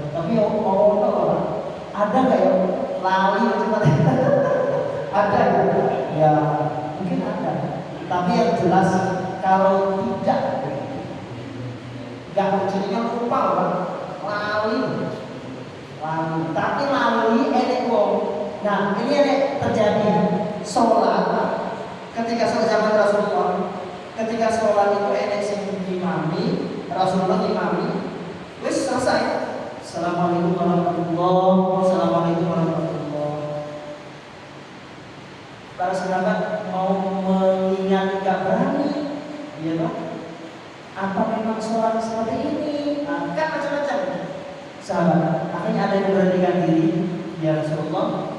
Tapi ada nggak ya lali baca Fatihah? Ada ya, mungkin ada. Tapi yang jelas kalau tidak, gak jadinya lupa lali. Tapi lali enek wong. Nah, ini enek terjadi sholat ketika zaman Rasulullah. Ketika sholat itu enek sing imami, Rasulullah imami, wis selesai. Assalamualaikum warahmatullahi. Assalamualaikum warahmatullahi. Para sahabat mau mengingat gak berani, ya toh? Apa memang sholat seperti ini? Nah, kan macam-macam. Sahabat, akhirnya ada yang memberanikan diri, ya Rasulullah.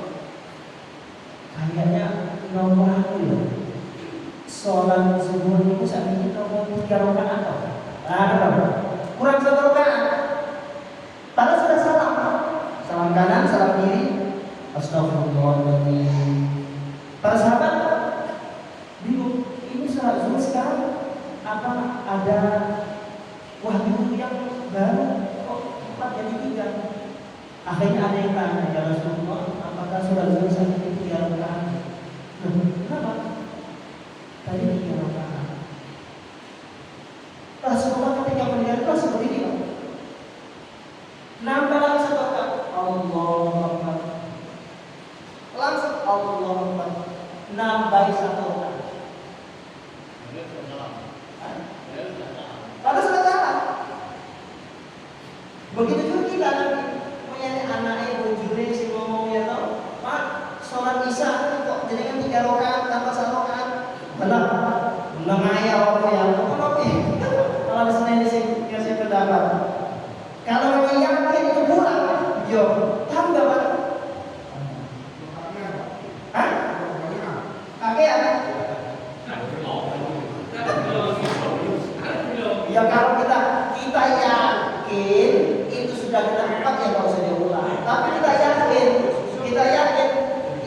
Kayaknya nomor aku ya. Sholat zuhur itu saat ini nomor 3 rakaat atau? Kurang 1 rakaat. Padahal sudah salam kanan, salam kiri. Astagfirullahaladzim. Para sahabat bingung, ini sholat zuhur sekarang apa ada wahyu yang baru? Kok 4 jadi 3? Akhirnya ada yang tanya, ya Rasulullah, apakah sholat zuhur saat ini 3 rakaat? Kenapa? Tadi 3 rakaat. Rasulullah ketika mendengar seperti ini, nambah lagi 1 rakaat. Allahu Akbar. Langsung Allahu Akbar. Nambah 1 rakaat. Lalu sudah salah. Begitu juga kita nanti punya anaknya bujurnya si ngomongnya tau, Pak, sholat isya kok jadi kan 3 rakaat tambah 1 rakaat. Benar. Benar ayah apa ya? Oke. Kalau di sini kasih pendapat. Kalau memang yakin itu kurang, yo tambah Pak. Hah? Kakean? Ya kalau kita yakin itu sudah kita empat ya nggak usah diulang. Tapi kita yakin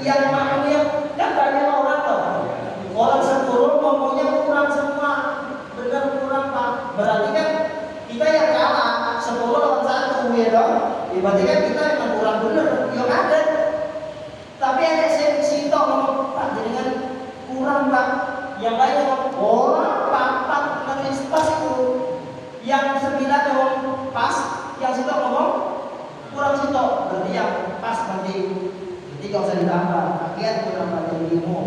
yang maknanya kan banyak orang loh. Orang sepuluh ngomongnya kurang semua, benar kurang Pak. Berarti kan kita yang kalah 10 lawan 1 ya dong. Berarti kan kita yang kurang benar. Ya ada. Tapi ada sinto ngomong Pak dengan kurang Pak. Yang lain ngomong orang Pak menulis pas itu. Yang 9 ngomong pas, yang situ ngomong kurang situ. Berarti yang pas nanti. Jadi ditambah kaget kurang pada limo.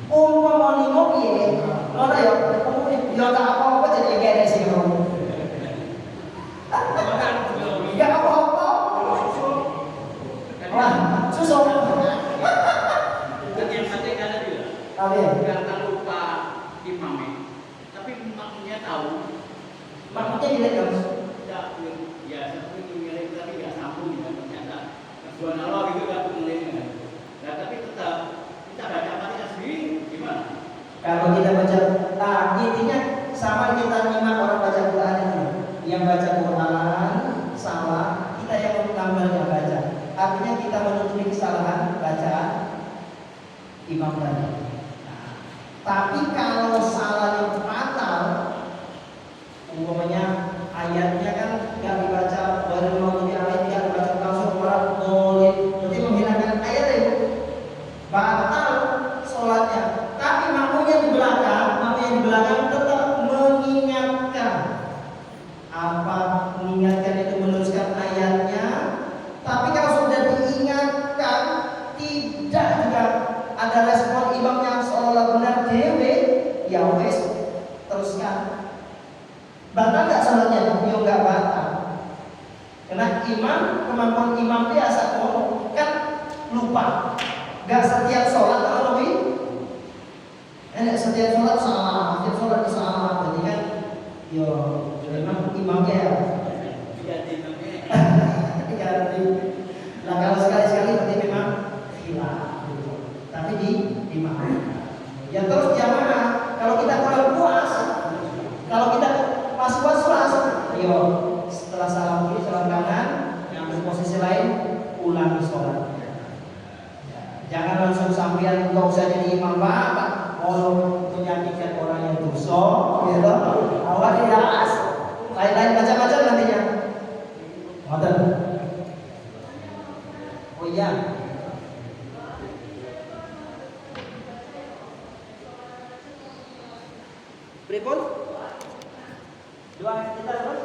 Umpama limo piye? Ora ya, ya tak apa-apa jadi gede sih kamu. Enggak apa-apa. Wah, susu. Dan yang satu kata juga, karena lupa imamnya, tapi makmunya tahu. Makmunya tidak tahu. Ya, tapi ngiling tapi nggak sambung ya ternyata. Subhanallah gitu kan ngiling kan. Nah, tapi tetap kita baca Fatihah sendiri gimana? Kalau kita baca, intinya sama kita nyimak orang baca Quran itu. Yang baca Quran salah, kita yang menambahnya baca. Artinya kita menutupi kesalahan bacaan imam tadi. Tapi kalau salahnya fatal, umpamanya ayatnya kan nggak dibaca, baru mau ayat nggak dibaca langsung orang boleh, berarti menghilangkan ayat itu batal sholatnya. Tapi makmunya di belakang tetap mengingatkan. Apa mengingatkan itu meneruskan ayatnya? Tapi kalau sudah diingatkan tidak juga ada respon imam yang seolah benar dewe, ya wes teruskan. Batal nggak sholatnya? Ya nggak batal. Karena kemampuan imam biasa kan lupa. Nggak setiap sholat kalau lebih. Setiap sholat salah, setiap sholat salah. Berarti kan, yo memang imamnya ya. Diganti. Nah kalau sekali-sekali berarti memang hilang. Tapi di imam. Ya terus jamaah. Kalau kita kurang puas, kalau kita pas was-was, yo setelah salam kiri salam kanan, yang posisi lain ulangi sholat. Jangan langsung sampean nggak usah jadi imam pak, kalau menyaksikan orang yang dosa, gitu. Awal dias, lain-lain macam-macam nantinya. Ngoten. Oh iya. Pripun? Doa kita terus.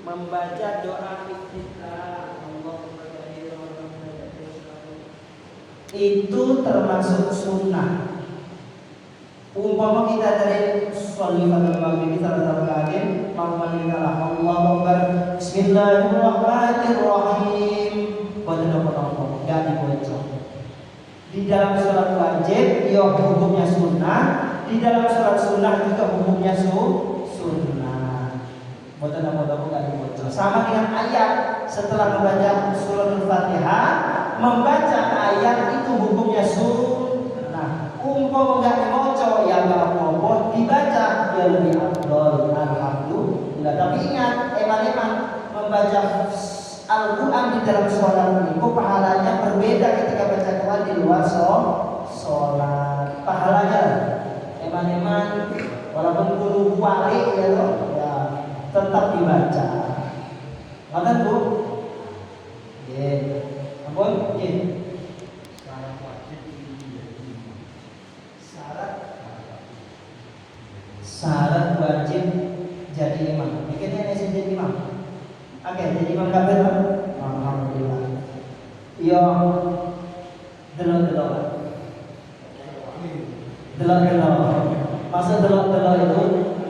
Membaca doa iftitah itu termasuk sunnah. Umpama kita dari sholifatul maghrib salat maghrib, mangkalilah Allahu akbar, bismillahirrahmanirrahim. Pada nomor enggak dibaca. Di dalam sholat wajib, ya hukumnya sunnah. Di dalam sholat sunnah juga hukumnya sunnah. Pada nomor enggak dibaca. Sama dengan ayat setelah membaca suratul Fatihah, membaca ayat itu hukumnya sunnah. Umpama enggak dibaca ya enggak apa-apa, dibaca ya lebih afdal. Alhamdulillah. Tapi ingat, emang membaca Al-Quran di dalam sholat itu pahalanya berbeda ketika baca Quran di luar sholat. Pahalanya eman walaupun guru wali ya tetap dibaca. Mana bu? Ampun, syarat wajib jadi imam. Mikirnya ada jadi imam. Oke, jadi imam kafir. Alhamdulillah. Yo, delok. Masa delok itu,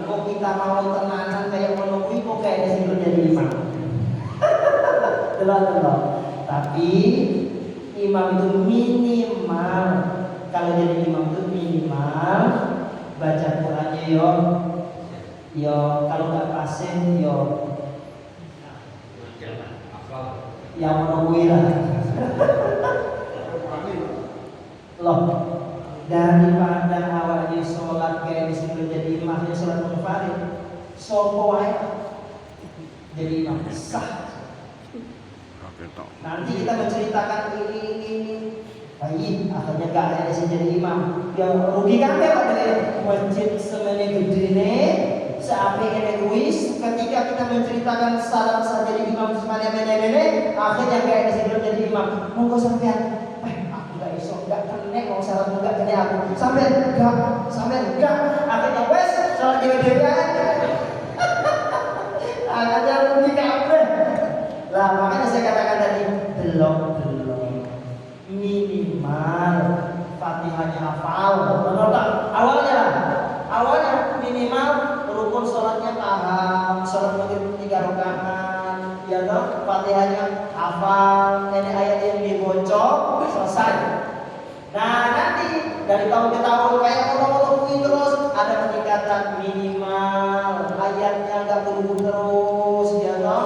kok kita mau tenanan kayak menunggu, kok kayaknya sih jadi imam. Delok. Tapi imam itu minimal. Kalau jadi imam itu minimal baca Qurannya yo kalau nggak pasien yo yang menunggu lah. Loh, daripada awalnya sholat kayak di sini jadi imamnya sholat munfarid, sopo wae jadi imam sah. Nanti kita menceritakan ini. Baik, akhirnya gak ada yang jadi imam. Yang rugi kan ya Pak dari masjid semene gedene, seapi egois. Ketika kita menceritakan salam saja jadi imam semene mene, akhirnya gak ada yang jadi imam. Monggo sampean, aku gak iso, gak kene kalau salam gak kene aku. Sampean enggak. Akhirnya wes salat dewe-dewe. Akhirnya rugi kabeh. minimal Fatihahnya hafal. Benar tak? Awalnya minimal rukun sholatnya paham, sholat maghrib 3 rakaat, ya toh, Fatihahnya hafal, ini ayat yang dibaca selesai. Nah nanti dari tahun ke tahun kayak moto-moto terus ada peningkatan minimal ayatnya nggak berubah terus, ya toh.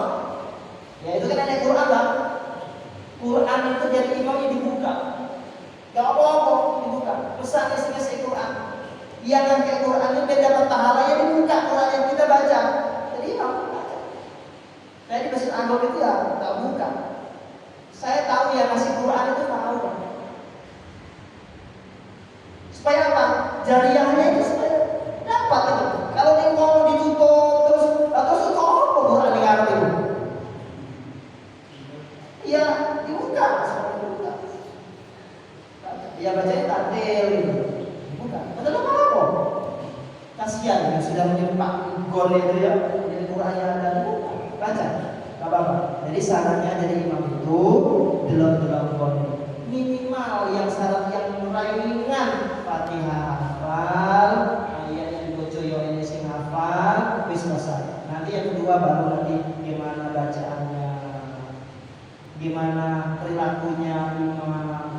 Ya itu kan ada Quran lah. Quran itu jadi imamnya dibuka. Gak apa-apa dibuka. Pesannya sih Quran. Yang ngangkat Quran itu beda pahalanya dibuka Quran yang kita baca. Jadi imam baca. Saya di Masjid Anwar itu ya tak buka. Saya tahu ya ngasih Quran itu tahu. Supaya apa? Jariahnya itu supaya dapat itu. Kalau dia mau ditutup terus itu apa Quran yang ngarep itu? Iya, dibuka, dibuka. Ya bacanya tartil, dibuka. Betul apa? Kasihan yang sudah menyempak gol itu ya, jadi Quran yang ada dibuka, baca, nggak apa-apa. Jadi sarannya jadi imam itu delok gol minimal yang syarat yang ringan, Fatihah hafal, ayat yang dibaca yo ini sing hafal, wis selesai. Nanti yang kedua baru nanti gimana bacaannya, gimana perilakunya,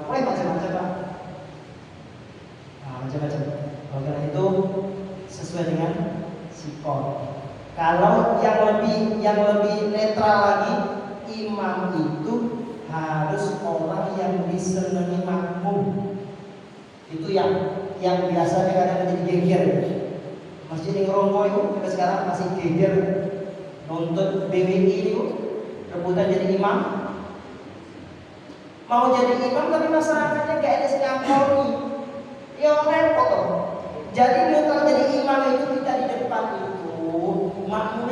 macam-macam Pak. Nah, macam-macam. Oleh karena itu sesuai dengan sikon. Kalau yang lebih netral lagi, imam itu harus orang yang disenangi makmum. Itu yang biasanya kadang menjadi geger. Masjid yang Romo itu sampai sekarang masih geger. Nonton BWI itu rebutan jadi imam. Mau jadi imam tapi masyarakatnya gak ada sekali. Ya repot toh. Jadi kalau jadi imam itu kita di depan itu makmum